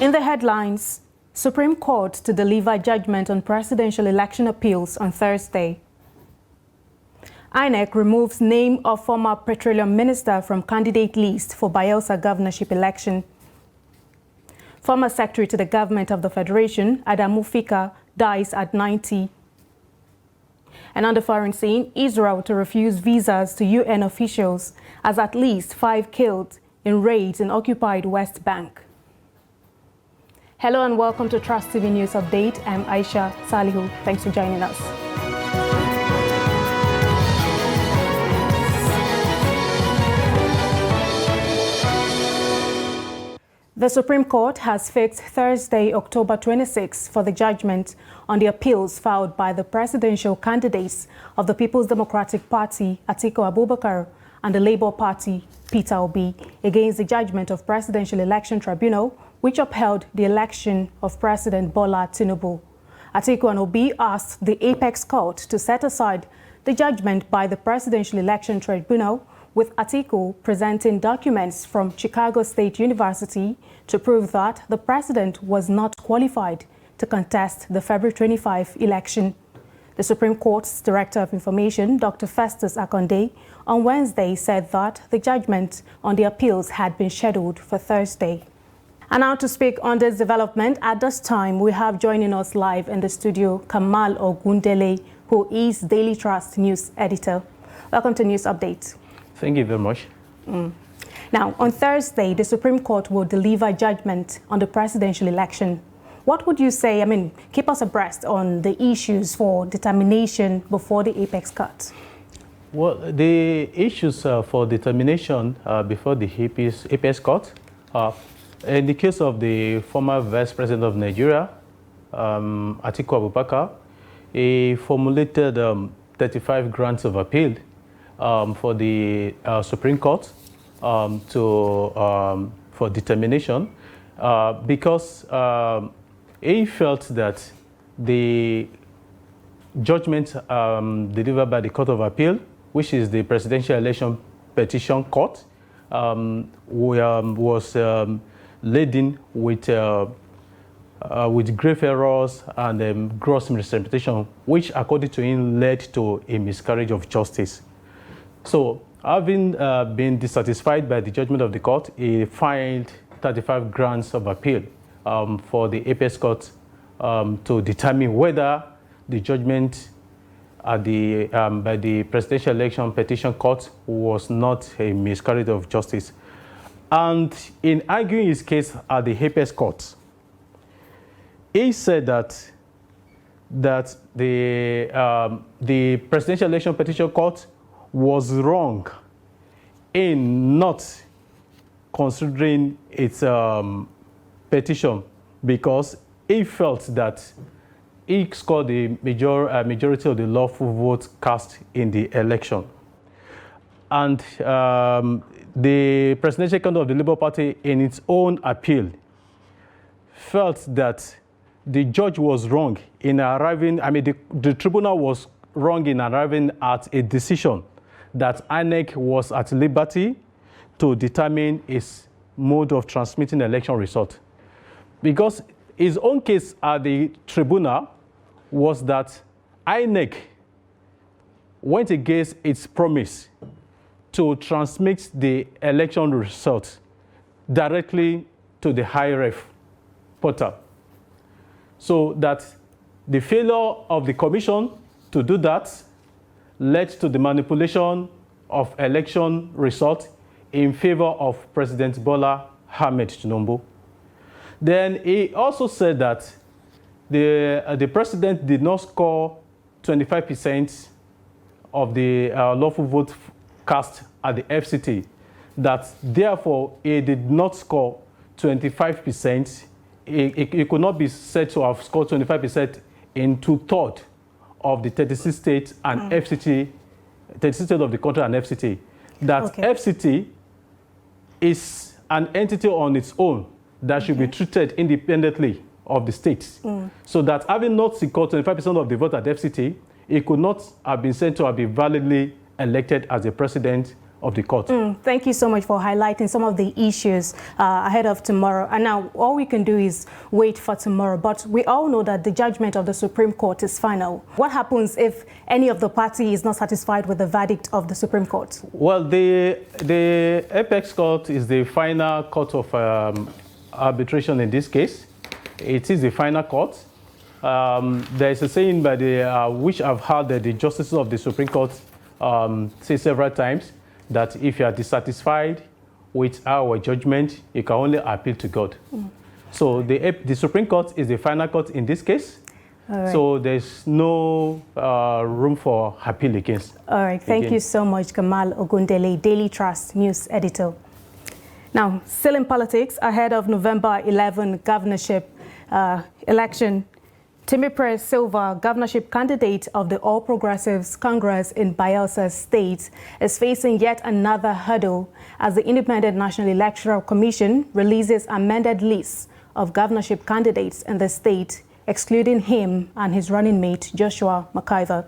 In the headlines, Supreme Court to deliver judgment on presidential election appeals on Thursday. INEC removes name of former petroleum minister from candidate list for Bayelsa governorship election. Former secretary to the government of the Federation, Adamu Fika, dies at 90. And on the foreign scene, Israel to refuse visas to UN officials as at least 5 killed in raids in occupied West Bank. Hello and welcome to Trust TV News Update. I'm Aisha Salihu. Thanks for joining us. The Supreme Court has fixed Thursday, October 26, for the judgment on the appeals filed by the presidential candidates of the People's Democratic Party, Atiku Abubakar, and the Labour Party, Peter Obi, against the judgment of Presidential Election Tribunal, which upheld the election of President Bola Tinubu. Atiku and Obi asked the Apex Court to set aside the judgment by the Presidential Election Tribunal, with Atiku presenting documents from Chicago State University to prove that the president was not qualified to contest the February 25 election. The Supreme Court's Director of Information, Dr. Festus Akonde, on Wednesday said that the judgment on the appeals had been scheduled for Thursday. And now to speak on this development, at this time we have joining us live in the studio Kamal Ogundele, who is Daily Trust News Editor. Welcome to News Update. Thank you very much. Now, on Thursday, the Supreme Court will deliver judgment on the presidential election. What would you say, keep us abreast on the issues for determination before the Apex Court? Well, the issues for determination before the Apex Court, in the case of the former Vice President of Nigeria, Atiku Abubakar, he formulated 35 grants of appeal for the Supreme Court for determination because he felt that the judgment delivered by the Court of Appeal, which is the Presidential Election Petition Court, was laden with grave errors and gross misrepresentation, which according to him led to a miscarriage of justice. So, having been dissatisfied by the judgment of the court, he filed 35 grants of appeal for the Apex Court to determine whether the judgment at by the Presidential Election Petition Court was not a miscarriage of justice. And in arguing his case at the Apex Court, he said that the Presidential Election Petition Court was wrong in not considering its petition because he felt that he scored the majority of the lawful votes cast in the election. And the presidential candidate of the Labour Party, in its own appeal, felt that the judge was wrong in arriving, the tribunal was wrong in arriving at a decision that INEC was at liberty to determine its mode of transmitting election result. Because his own case at the tribunal was that INEC went against its promise to transmit the election result directly to the HiRef portal. So that the failure of the commission to do that led to the manipulation of election results in favor of President Bola Ahmed Tinubu. Then he also said that the president did not score 25% of the lawful vote cast at the FCT, that therefore he did not score 25%. He could not be said to have scored 25% in 2/3 of the 36 states and FCT, 36 states of the country and FCT. That FCT is an entity on its own that should be treated independently of the states. So that having not secured 25% of the vote at FCT, he could not have been said to have been validly elected as a president of the court. Thank you so much for highlighting some of the issues ahead of tomorrow. And now all we can do is wait for tomorrow. But we all know that the judgment of the Supreme Court is final. What happens if any of the party is not satisfied with the verdict of the Supreme Court? Well, the Apex Court is the final court of arbitration in this case. It is the final court. There is a saying by the which I've heard that the justices of the Supreme Court say several times, that if you are dissatisfied with our judgment, you can only appeal to God. So the Supreme Court is the final court in this case. Right. So there's no room for appeal against. All right. Thank you so much, Kamal Ogundele, Daily Trust News Editor. Now, still in politics, ahead of November 11 governorship election, Timipre Silva, governorship candidate of the All Progressives Congress in Bayelsa State, is facing yet another hurdle as the Independent National Electoral Commission releases amended lists of governorship candidates in the state, excluding him and his running mate, Joshua McIver.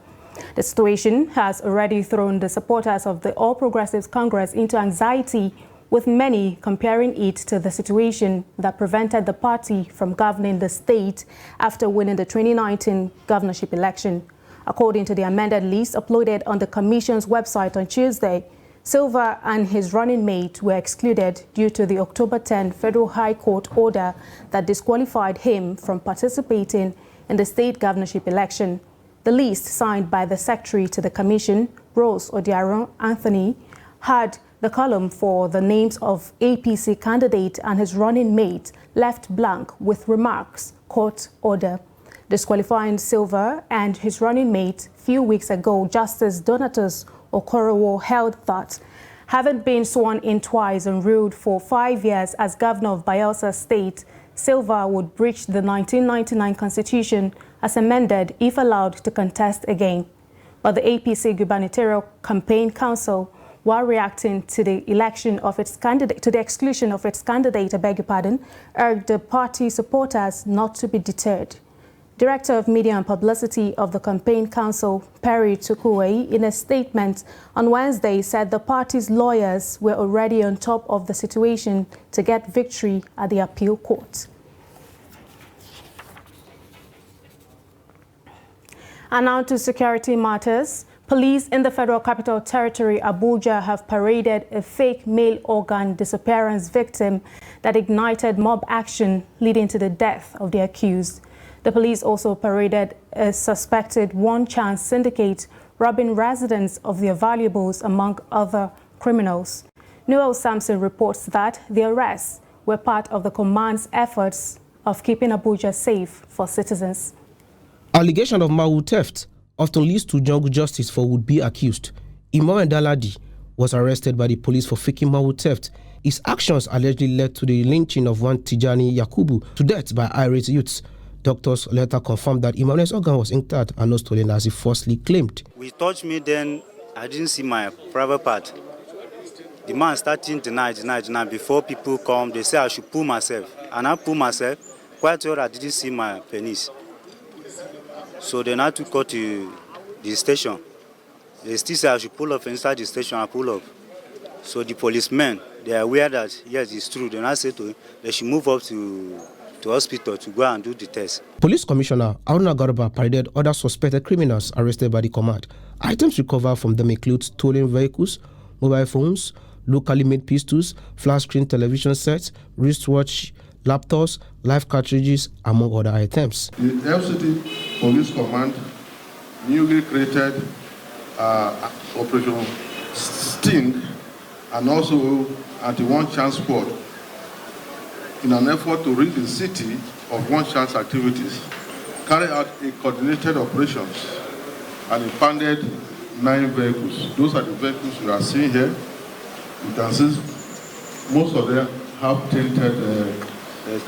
The situation has already thrown the supporters of the All Progressives Congress into anxiety, with many comparing it to the situation that prevented the party from governing the state after winning the 2019 governorship election. According to the amended list uploaded on the Commission's website on Tuesday, Silva and his running mate were excluded due to the October 10 Federal High Court order that disqualified him from participating in the state governorship election. The list, signed by the Secretary to the Commission, Rose Odiaron Anthony, had the column for the names of APC candidate and his running mate left blank with remarks, court order. Disqualifying Silva and his running mate few weeks ago, Justice Donatus Okorowo held that, having been sworn in twice and ruled for 5 years as governor of Bayelsa State, Silva would breach the 1999 Constitution as amended if allowed to contest again. But the APC Gubernatorial Campaign Council, while reacting to the election of its candidate, to the exclusion of its candidate, urged the party supporters not to be deterred. Director of Media and Publicity of the Campaign Council, Perry Tukwe, in a statement on Wednesday, said the party's lawyers were already on top of the situation to get victory at the appeal court. And now to security matters. Police in the Federal Capital Territory, Abuja, have paraded a fake male organ disappearance victim that ignited mob action, leading to the death of the accused. The police also paraded a suspected one-chance syndicate robbing residents of their valuables, among other criminals. Noel Sampson reports that the arrests were part of the command's efforts of keeping Abuja safe for citizens. Allegation of Mawu theft often leads to jungle justice for would-be accused. Imo Daladi was arrested by the police for faking Mawu theft. His actions allegedly led to the lynching of one Tijani Yakubu to death by irate youths. Doctors later confirmed that Emmanuel's organ was intact and not stolen as he falsely claimed. He touched me, then I didn't see my private part. The man started deny. Before people come, they say I should pull myself. And I pull myself, quite well I didn't see my penis. So then I took her to the station. They still say I should pull up inside the station. I pull up. So the policemen, they are aware that, yes, it's true. Then I said to him, they should move up to hospital to go and do the test. Police Commissioner Aruna Garba paraded other suspected criminals arrested by the command. Items recovered from them include stolen vehicles, mobile phones, locally made pistols, flat screen television sets, wristwatch, laptops, live cartridges, among other items. The FCT Police Command newly created Operation Sting and also Anti-One-Chance Squad in an effort to rid the city of one-chance activities, carry out a coordinated operations and impounded 9 vehicles. Those are the vehicles we are seeing here. You can see most of them have tinted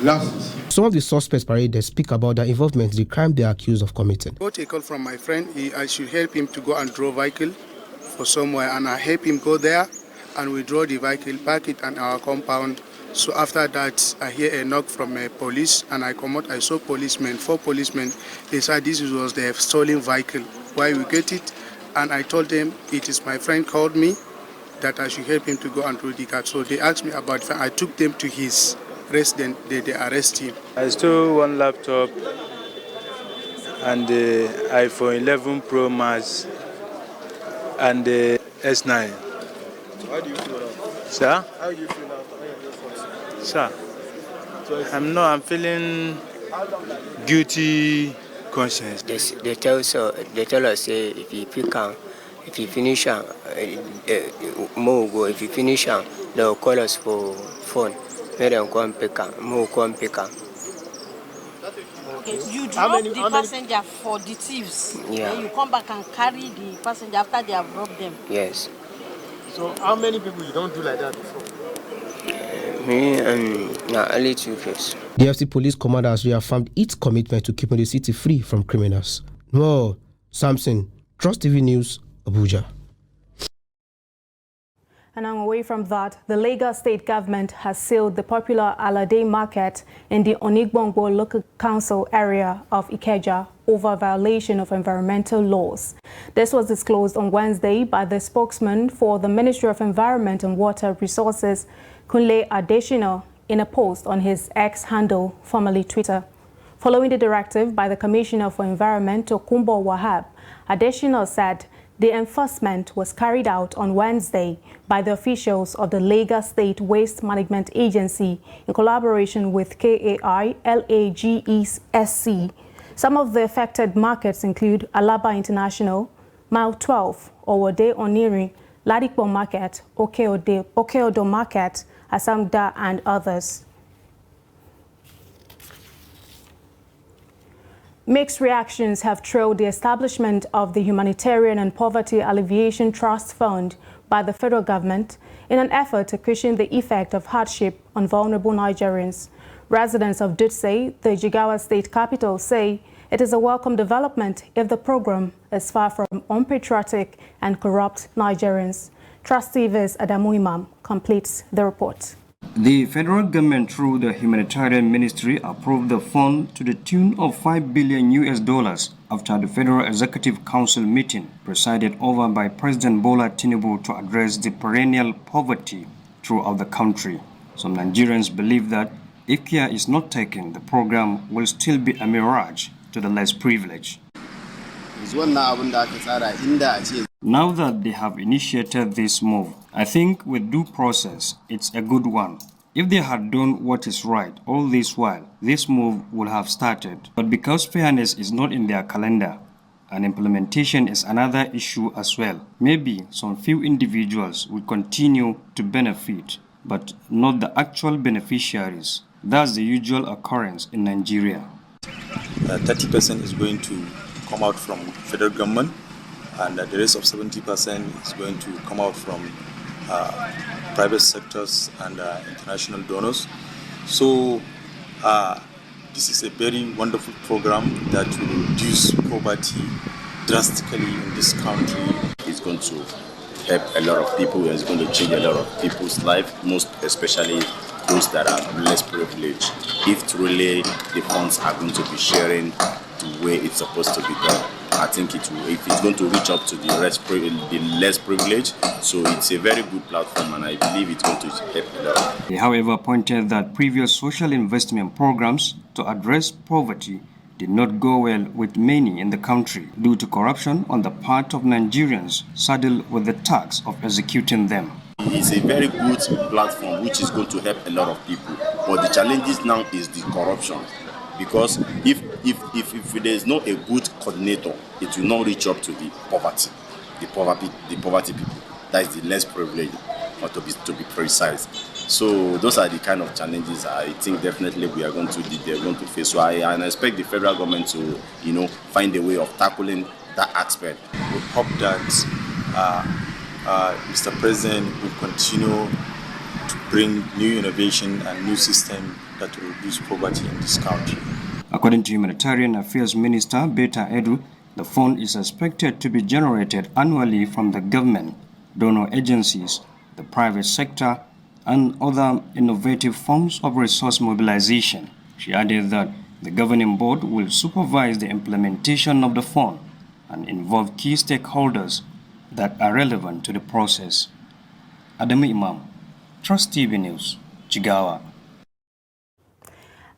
glasses. Some of the suspects paraded speak about their involvement in the crime they are accused of committing. I got a call from my friend. I should help him to go and draw vehicle for somewhere, and I help him go there and we draw the vehicle, park it on our compound. So after that, I hear a knock from a police, and I come out. I saw policemen, 4 policemen. They said this was the stolen vehicle. Why we get it? And I told them it is my friend called me that I should help him to go and draw the card. So they asked me about it. I took them to his residence. They arrest him. I stole one laptop and the iPhone 11 Pro Max and the S9. So how do you feel now? Sir? How do you feel now? Sir? I'm feeling guilty conscience. They tell us say if you finish more go. If you finish they'll call us for phone. Let them come pick up. More come pick up. Okay, you drop the passenger for the thieves. Yeah. Then you come back and carry the passenger after they have robbed them. Yes. So how many people you don't do like that before? Me and only 2 cases. The FC Police Command has reaffirmed its commitment to keeping the city free from criminals. No, Samson, Trust TV News, Abuja. And away from that, the Lagos state government has sealed the popular Alade market in the Onigbongbo local council area of Ikeja over violation of environmental laws. This was disclosed on Wednesday by the spokesman for the Ministry of Environment and Water Resources, Kunle Adesina, in a post on his X handle, formerly Twitter. Following the directive by the Commissioner for Environment, Tokumbo Wahab, Adesina said the enforcement was carried out on Wednesday by the officials of the Lagos State Waste Management Agency in collaboration with KAI LAGESC. Some of the affected markets include Alaba International, Mile 12, Owode Oniri, Ladipo Market, Okeodo Market, Asamda, and others. Mixed reactions have trailed the establishment of the Humanitarian and Poverty Alleviation Trust Fund by the federal government in an effort to cushion the effect of hardship on vulnerable Nigerians. Residents of Dutse, the Jigawa state capital, say it is a welcome development if the program is far from unpatriotic and corrupt Nigerians. Trustee Viz Adamu Imam completes the report. The federal government, through the Humanitarian Ministry, approved the fund to the tune of $5 billion after the Federal Executive Council meeting presided over by President Bola Tinubu to address the perennial poverty throughout the country. Some Nigerians believe that if care is not taken, the program will still be a mirage to the less privileged. Now that they have initiated this move, I think with due process, it's a good one. If they had done what is right all this while, this move would have started. But because fairness is not in their calendar, and implementation is another issue as well, maybe some few individuals will continue to benefit, but not the actual beneficiaries. That's the usual occurrence in Nigeria. 30% is going to come out from federal government, and the rest of 70% is going to come out from private sectors and international donors. So this is a very wonderful program that will reduce poverty drastically in this country. It's going to help a lot of people, and it's going to change a lot of people's life, most especially those that are less privileged. If truly the funds are going to be sharing the way it's supposed to be done, I think it will, if it's going to reach up to the less privileged, so it's a very good platform, and I believe it's going to help a lot. He, however, pointed that previous social investment programs to address poverty did not go well with many in the country due to corruption on the part of Nigerians saddled with the task of executing them. It's a very good platform which is going to help a lot of people, but the challenges now is the corruption. Because if there is not a good coordinator, it will not reach up to the poverty people. That is the less privileged, or to be precise. So those are the kind of challenges I think definitely they're going to face. So I expect the federal government to, find a way of tackling that aspect. We hope that Mr. President will continue to bring new innovation and new system that will reduce poverty in this country. According to Humanitarian Affairs Minister Beta Edu, the fund is expected to be generated annually from the government, donor agencies, the private sector, and other innovative forms of resource mobilization. She added that the governing board will supervise the implementation of the fund and involve key stakeholders that are relevant to the process. Adamu Imam, Trust TV News, Jigawa.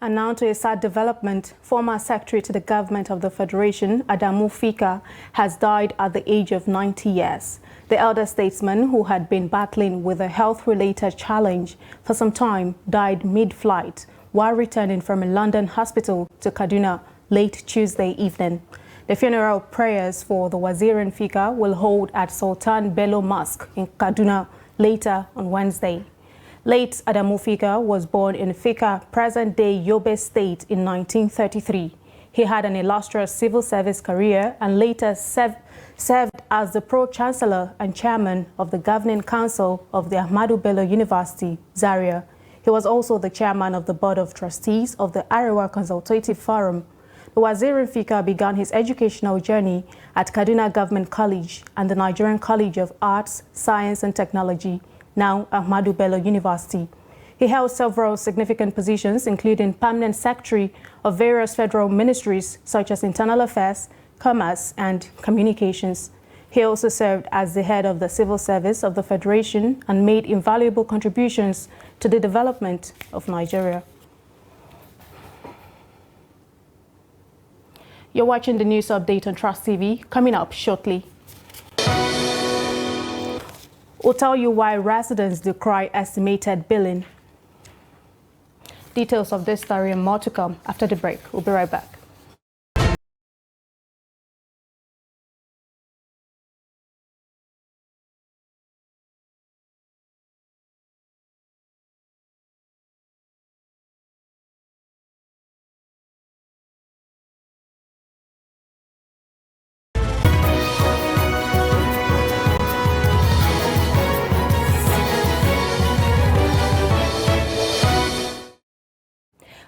And now to a sad development. Former Secretary to the Government of the Federation, Adamu Fika, has died at the age of 90 years. The elder statesman, who had been battling with a health-related challenge for some time, died mid-flight while returning from a London hospital to Kaduna late Tuesday evening. The funeral prayers for the Wazirin Fika will hold at Sultan Bello Mosque in Kaduna later on Wednesday. Late Adamu Fika was born in Fika, present-day Yobe State in 1933. He had an illustrious civil service career and later served as the Pro-Chancellor and Chairman of the Governing Council of the Ahmadu Bello University, Zaria. He was also the Chairman of the Board of Trustees of the Arewa Consultative Forum. The Wazirin Fika began his educational journey at Kaduna Government College and the Nigerian College of Arts, Science and Technology, now Ahmadu Bello University. He held several significant positions, including permanent secretary of various federal ministries such as Internal Affairs, Commerce and Communications. He also served as the head of the Civil Service of the Federation and made invaluable contributions to the development of Nigeria. You're watching the news update on Trust TV. Coming up shortly, we'll tell you why residents decry estimated billing. Details of this story and more to come after the break. We'll be right back.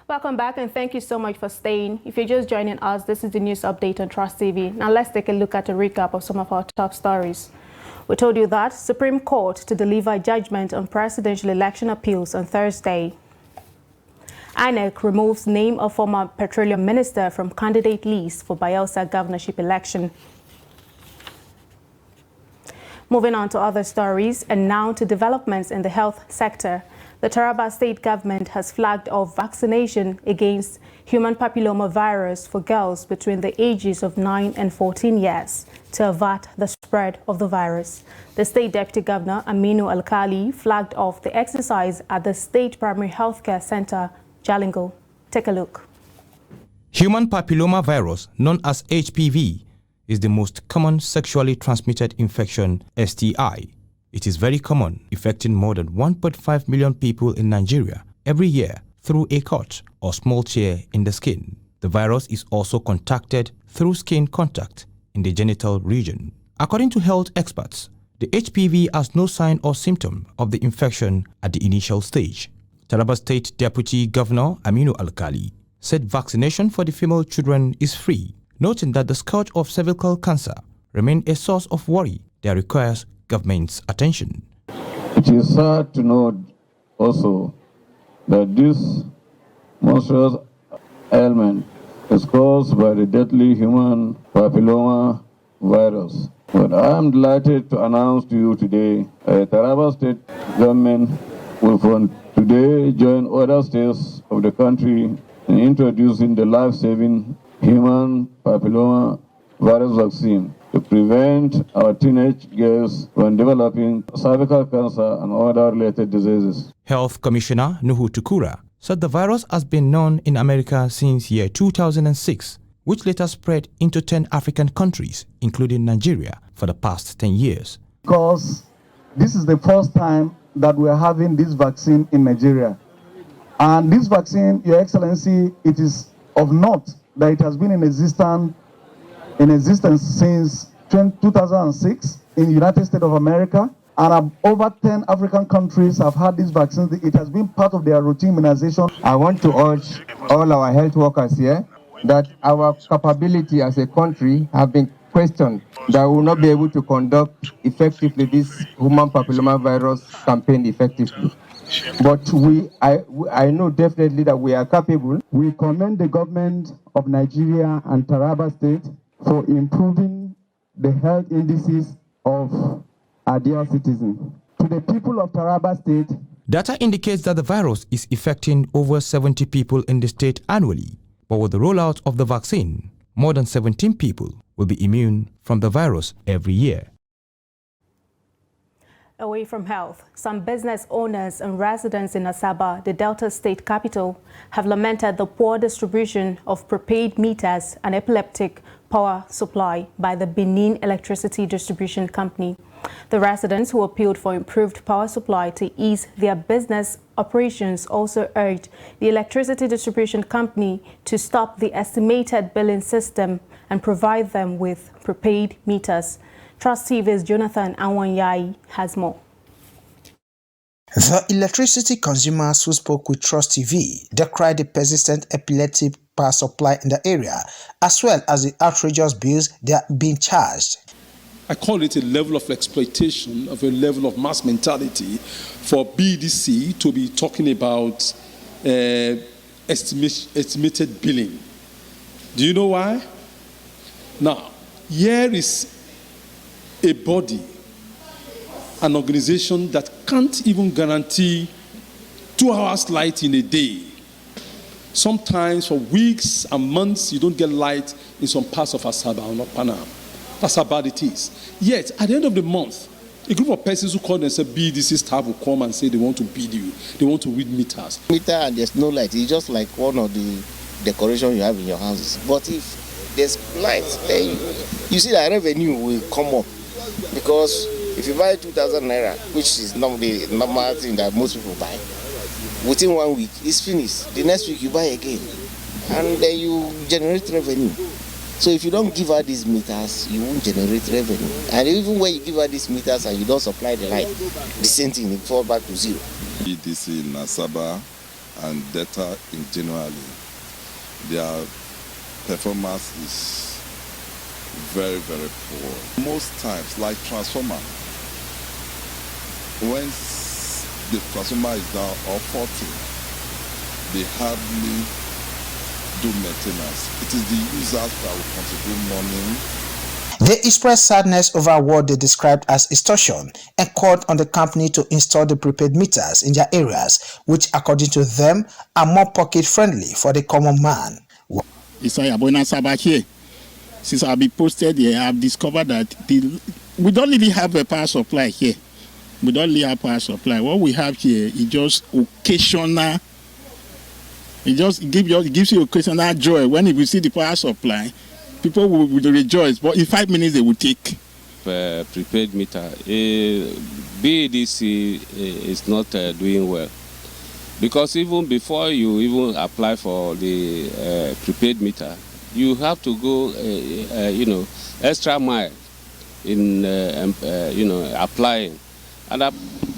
Welcome back and thank you so much for staying. If you're just joining us, this is the news update on Trust TV. Now let's take a look at a recap of some of our top stories. We told you that Supreme Court to deliver judgment on presidential election appeals on Thursday. INEC removes name of former petroleum minister from candidate list for Bayelsa governorship election. Moving on to other stories and now to developments in the health sector. The Taraba state government has flagged off vaccination against human papillomavirus for girls between the ages of 9 and 14 years to avert the spread of the virus. The state deputy governor, Aminu Alkali, flagged off the exercise at the State Primary Healthcare Center, Jalingo. Take a look. Human papillomavirus, known as HPV, is the most common sexually transmitted infection, STI. It is very common, affecting more than 1.5 million people in Nigeria every year through a cut or small tear in the skin. The virus is also contacted through skin contact in the genital region. According to health experts, the HPV has no sign or symptom of the infection at the initial stage. Taraba State Deputy Governor Aminu Alkali said vaccination for the female children is free, noting that the scourge of cervical cancer remains a source of worry that requires government's attention. It is sad to note also that this monstrous ailment is caused by the deadly human papilloma virus. But I am delighted to announce to you today that Taraba State government will from today join other states of the country in introducing the life-saving human papilloma virus vaccine to prevent our teenage girls from developing cervical cancer and other related diseases. Health Commissioner Nuhu Tukura said the virus has been known in America since year 2006, which later spread into 10 African countries, including Nigeria, for the past 10 years. Because this is the first time that we are having this vaccine in Nigeria. And this vaccine, Your Excellency, it is of note that it has been in existence since 2006 in the United States of America, and over 10 African countries have had this vaccine. It has been part of their routine immunization. I want to urge all our health workers here that our capability as a country have been questioned, that we will not be able to conduct effectively this human papillomavirus campaign effectively. But I know definitely that we are capable. We commend the government of Nigeria and Taraba State for improving the health indices of our dear citizens. To to the people of Taraba State. Data indicates that the virus is affecting over 70 people in the state annually, but with the rollout of the vaccine, more than 17 people will be immune from the virus every year. Away from health, some business owners and residents in Asaba, the Delta State capital, have lamented the poor distribution of prepaid meters and epileptic power supply by the Benin Electricity Distribution Company. The residents who appealed for improved power supply to ease their business operations also urged the Electricity Distribution Company to stop the estimated billing system and provide them with prepaid meters. Trust TV's Jonathan Anwanyai has more. The electricity consumers who spoke with Trust TV decried the persistent epileptic power supply in the area, as well as the outrageous bills they are being charged. I call it a level of exploitation, of a level of mass mentality for BDC to be talking about estimated billing. Do you know why? Now, here is a body, an organization that can't even guarantee 2 hours light in a day. Sometimes for weeks and months, you don't get light in some parts of Asaba or not Panama. That's how bad it is. Yet, at the end of the month, a group of persons who call themselves BDC staff will come and say they want to bid you, they want to read meters. Meter and there's no light. It's just like one of the decorations you have in your houses. But if there's light, then you see that revenue will come up. Because if you buy 2,000 naira, which is normally the normal thing that most people buy, within 1 week, it's finished. The next week you buy again. And then you generate revenue. So if you don't give her these meters, you won't generate revenue. And even when you give her these meters and you don't supply the light, the same thing, it falls back to zero. BDC in Asaba and Delta in generally, their performance is very, very poor. Most times, like transformer, when the transformer is down or faulty, they hardly do maintenance. It is the users that will contribute money. They expressed sadness over what they described as extortion and called on the company to install the prepaid meters in their areas, which according to them are more pocket-friendly for the common man. Since I've been posted here, I've discovered that we don't really have a power supply here. We don't really have power supply. What we have here is just occasional. It gives you occasional joy. When you see the power supply, people will rejoice. But in 5 minutes, they will take. Prepaid meter. BDC is not doing well. Because even before you even apply for the prepaid meter, you have to go, extra mile in, applying. And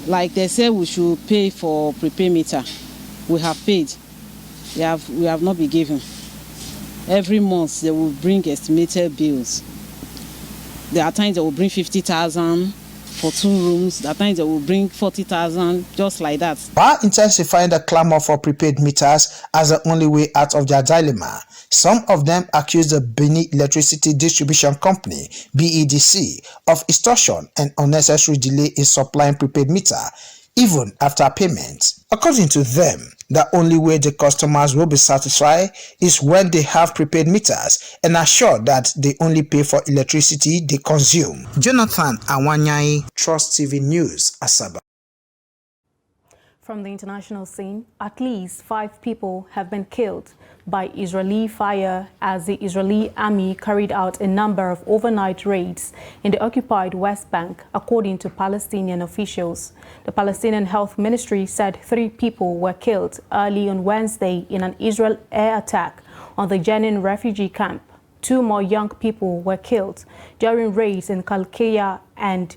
like they say, we should pay for prepaid meter. We have paid. We have not been given. Every month they will bring estimated bills. There are times they will bring 50,000 for 2 rooms. There are times they will bring 40,000, just like that. While intensifying the clamor for prepaid meters as the only way out of their dilemma, some of them accuse the Benin Electricity Distribution Company, BEDC, of extortion and unnecessary delay in supplying prepaid meter, even after payment. According to them, the only way the customers will be satisfied is when they have prepaid meters and are sure that they only pay for electricity they consume. Jonathan Awanyai, Trust TV News, Asaba. From the international scene, at least 5 people have been killed by Israeli fire as the Israeli army carried out a number of overnight raids in the occupied West Bank, according to Palestinian officials. The Palestinian Health Ministry said 3 people were killed early on Wednesday in an Israel air attack on the Jenin refugee camp. 2 more young people were killed during raids in Kalkeya and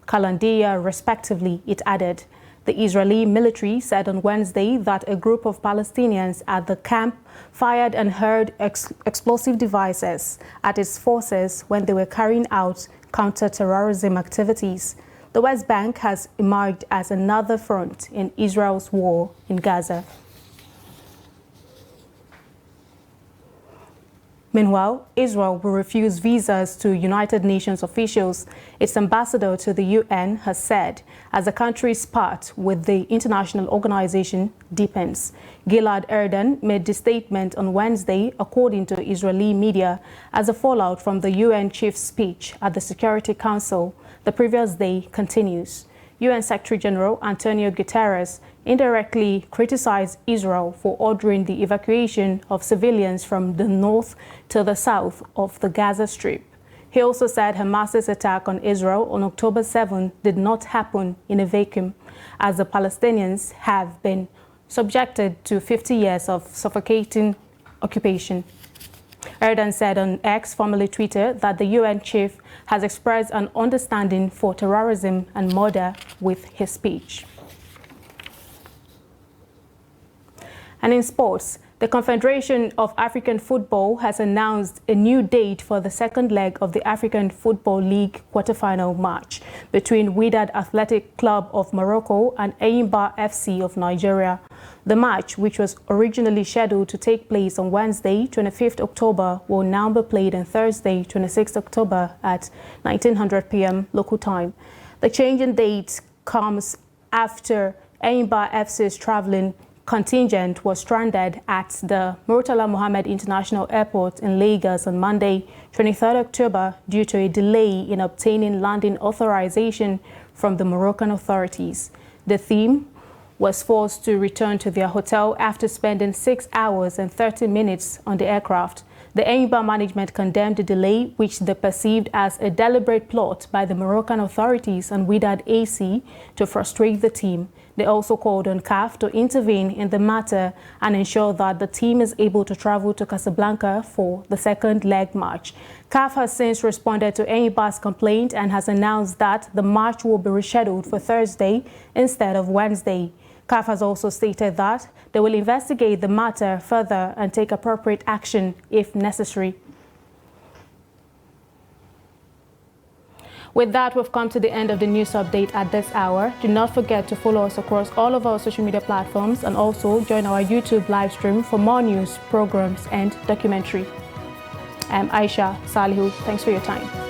Kalandia, respectively, it added. The Israeli military said on Wednesday that a group of Palestinians at the camp fired and hurled explosive devices at its forces when they were carrying out counter-terrorism activities. The West Bank has emerged as another front in Israel's war in Gaza. Meanwhile, Israel will refuse visas to United Nations officials, its ambassador to the UN has said, as the country's part with the international organization deepens. Gilad Erdan made this statement on Wednesday, according to Israeli media, as a fallout from the UN chief's speech at the Security Council the previous day continues. UN Secretary General Antonio Guterres indirectly criticized Israel for ordering the evacuation of civilians from the north to the south of the Gaza Strip. He also said Hamas's attack on Israel on October 7 did not happen in a vacuum, as the Palestinians have been subjected to 50 years of suffocating occupation. Erdan said on X, formerly Twitter, that the UN chief has expressed an understanding for terrorism and murder with his speech. And in sports, the Confederation of African Football has announced a new date for the second leg of the African Football League quarterfinal match between Wydad Athletic Club of Morocco and Enyimba FC of Nigeria. The match, which was originally scheduled to take place on Wednesday, 25th October, will now be played on Thursday, 26th October at 1900 p.m. local time. The change in date comes after Enyimba FC's traveling contingent was stranded at the Murtala Mohammed International Airport in Lagos on Monday, 23rd October, due to a delay in obtaining landing authorization from the Moroccan authorities. The team was forced to return to their hotel after spending 6 hours and 30 minutes on the aircraft. The Enyimba management condemned the delay, which they perceived as a deliberate plot by the Moroccan authorities and Wydad AC to frustrate the team. They also called on CAF to intervene in the matter and ensure that the team is able to travel to Casablanca for the second leg match. CAF has since responded to Enyimba's complaint and has announced that the match will be rescheduled for Thursday instead of Wednesday. CAF has also stated that they will investigate the matter further and take appropriate action if necessary. With that, we've come to the end of the news update at this hour. Do not forget to follow us across all of our social media platforms and also join our YouTube live stream for more news, programs, and documentary. I'm Aisha Salihu. Thanks for your time.